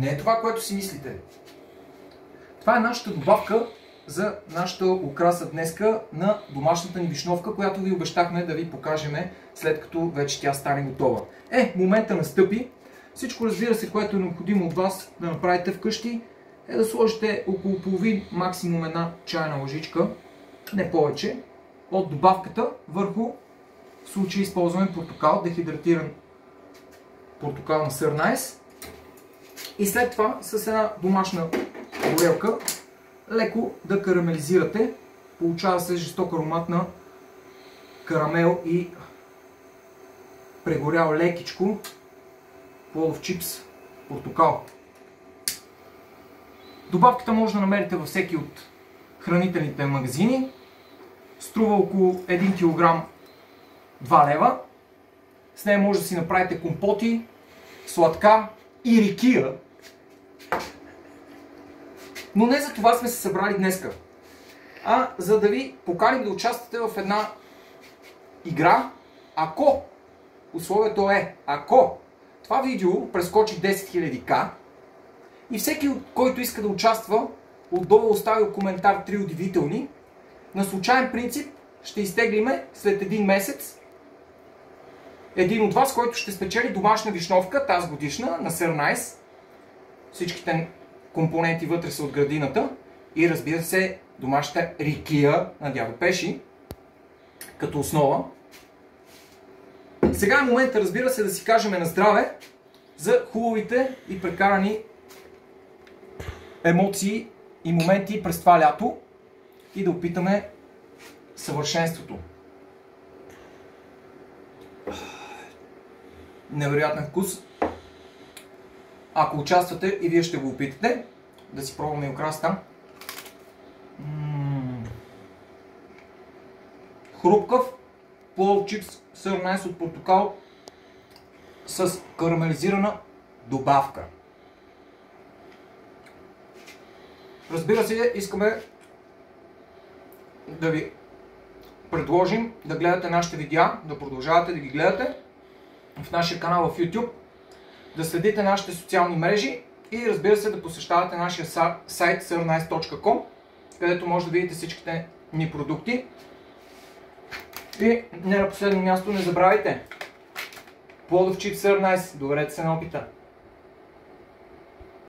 Не е това, което си мислите. Това е нашата добавка за нашата украса днеска на домашната ни вишновка, която ви обещахме да ви покажем след като вече тя стане готова. Момента настъпи. Всичко, разбира се, което е необходимо от вас да направите вкъщи, е да сложите около половин, максимум една чайна лъжичка, не повече, от добавката върху, в случай използваме портокал, дехидратиран портокал на Sir Nice. И след това с една домашна горелка леко да карамелизирате. Получава се жесток аромат на карамел и прегорял лекичко плодов чипс портокал. Добавката може да намерите във всеки от хранителните магазини. Струва около 1 кг 2 лева. С нея може да си направите компоти, сладка и рикия. Но не за това сме се събрали днеска, а за да ви поканим да участвате в една игра, ако, условието е, ако това видео прескочи 10 000к и всеки, който иска да участва, отдолу оставил коментар 3 удивителни, на случайен принцип ще изтеглиме след един месец един от вас, който ще спечели домашна вишновка, тази годишна, на Sir Nice. Всичките компоненти вътре са от градината и, разбира се, домашната рикия на дядо Пеши като основа. Сега е момента, разбира се, да си кажем на здраве за хубавите и прекарани емоции и моменти през това лято и да опитаме съвършенството. Невероятен вкус. Ако участвате и вие ще го опитате, да си пробваме и украсата. Хрупкав плодов чипс Sir Nice от портокал с карамелизирана добавка. Разбира се, искаме да ви предложим да гледате нашите видеа, да продължавате да ги гледате в нашия канал в YouTube, да следите нашите социални мрежи и, разбира се, да посещавате нашия сайт sirnice.com, където може да видите всичките ни продукти. И не на последно място, не забравяйте, плодов чипс Sir Nice, доверете се на опита.